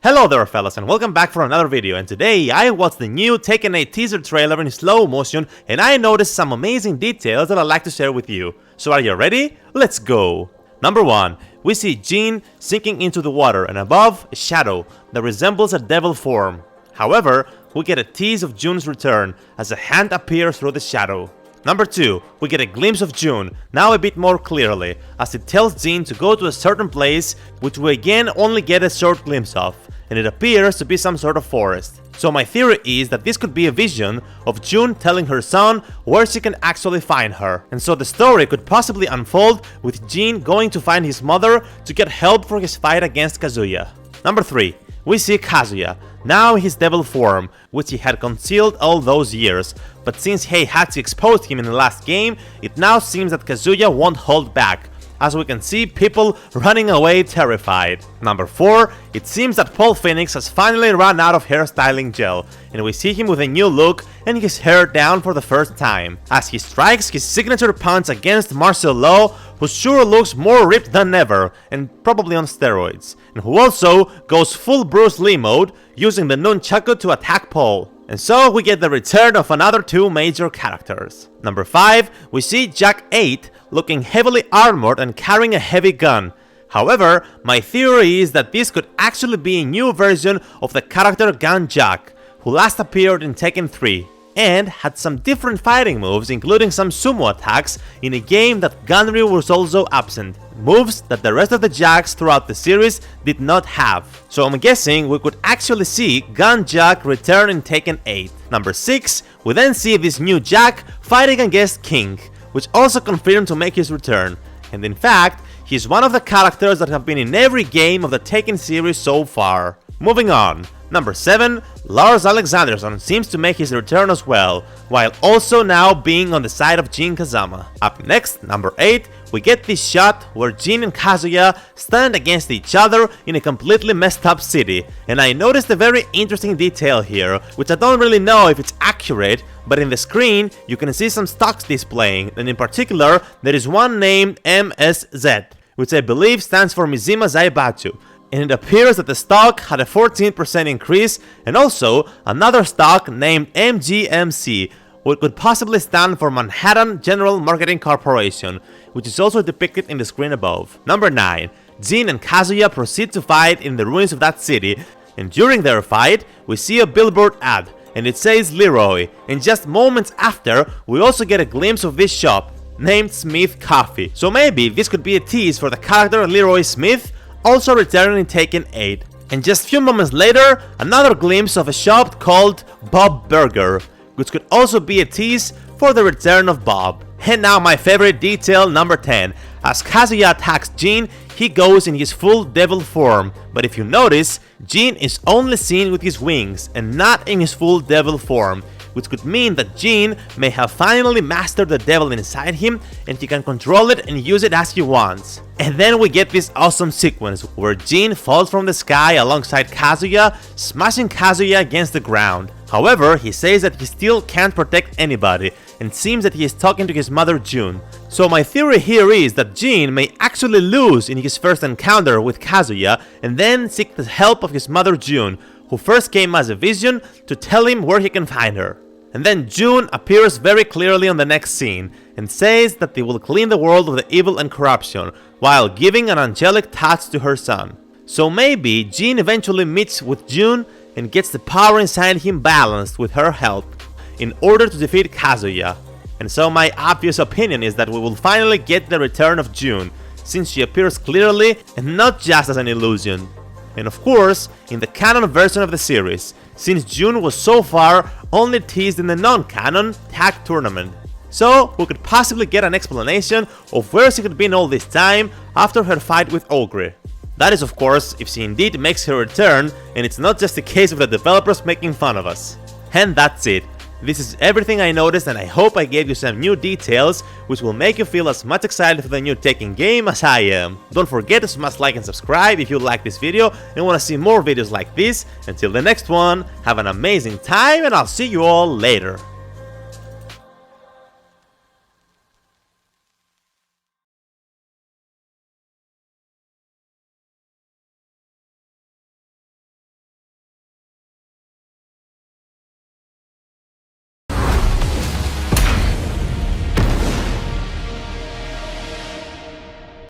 Hello there fellas and welcome back for another video, and today I watched the new Tekken 8 teaser trailer in slow motion and I noticed some amazing details that I'd like to share with you. So are you ready? Let's go! Number 1. We see Jin sinking into the water and above a shadow that resembles a devil form. However, we get a tease of Jun's return as a hand appears through the shadow. Number 2, we get a glimpse of Jun, now a bit more clearly, as it tells Jin to go to a certain place, which we again only get a short glimpse of, and it appears to be some sort of forest. So my theory is that this could be a vision of Jun telling her son where she can actually find her, and so the story could possibly unfold with Jin going to find his mother to get help for his fight against Kazuya. Number 3, we see Kazuya, now his devil form, which he had concealed all those years, but since Heihachi exposed him in the last game, it now seems that Kazuya won't hold back, as we can see people running away terrified. Number 4, it seems that Paul Phoenix has finally run out of hairstyling gel, and we see him with a new look and his hair down for the first time, as he strikes his signature punch against Marcel Law, who sure looks more ripped than ever, and probably on steroids, and who also goes full Bruce Lee mode, using the nunchaku to attack Paul. And so we get the return of another 2 major characters. Number 5, we see Jack 8 looking heavily armored and carrying a heavy gun. However, my theory is that this could actually be a new version of the character Gun Jack, who last appeared in Tekken 3, and had some different fighting moves, including some sumo attacks in a game that Gunryu was also absent, moves that the rest of the Jacks throughout the series did not have. So I'm guessing we could actually see Gun Jack return in Tekken 8. Number 6, we then see this new Jack fighting against King, which also confirmed to make his return, and in fact, he's one of the characters that have been in every game of the Tekken series so far. Moving on. Number 7, Lars Alexanderson seems to make his return as well, while also now being on the side of Jin Kazama. Up next, number 8, we get this shot where Jin and Kazuya stand against each other in a completely messed up city, and I noticed a very interesting detail here, which I don't really know if it's accurate, but in the screen you can see some stocks displaying, and in particular there is one named MSZ, which I believe stands for Mizima Zaibatsu. And it appears that the stock had a 14% increase, and also another stock named MGMC, which could possibly stand for Manhattan General Marketing Corporation, which is also depicted in the screen above. Number 9, Jin and Kazuya proceed to fight in the ruins of that city, and during their fight we see a billboard ad, and it says Leroy, and just moments after we also get a glimpse of this shop, named Smith Coffee. So maybe this could be a tease for the character Leroy Smith, also returning in Tekken 8. And just few moments later, another glimpse of a shop called Bob Burger, which could also be a tease for the return of Bob. And now my favorite detail, number 10. As Kazuya attacks Jin, he goes in his full devil form, but if you notice, Jin is only seen with his wings and not in his full devil form, which could mean that Jin may have finally mastered the devil inside him and he can control it and use it as he wants. And then we get this awesome sequence where Jin falls from the sky alongside Kazuya, smashing Kazuya against the ground. However, he says that he still can't protect anybody, and seems that he is talking to his mother Jun. So my theory here is that Jin may actually lose in his first encounter with Kazuya and then seek the help of his mother Jun, who first came as a vision to tell him where he can find her. And then Jun appears very clearly on the next scene and says that they will clean the world of the evil and corruption, while giving an angelic touch to her son. So maybe Jin eventually meets with Jun and gets the power inside him balanced with her help in order to defeat Kazuya. And so my obvious opinion is that we will finally get the return of Jun, since she appears clearly and not just as an illusion. And of course, in the canon version of the series, since Jun was so far only teased in the non-canon tag tournament. So we could possibly get an explanation of where she could be all this time after her fight with Ogre. That is of course if she indeed makes her return and it's not just a case of the developers making fun of us. And that's it. This is everything I noticed, and I hope I gave you some new details which will make you feel as much excited for the new Tekken game as I am. Don't forget to smash like and subscribe if you like this video and want to see more videos like this. Until the next one, have an amazing time and I'll see you all later.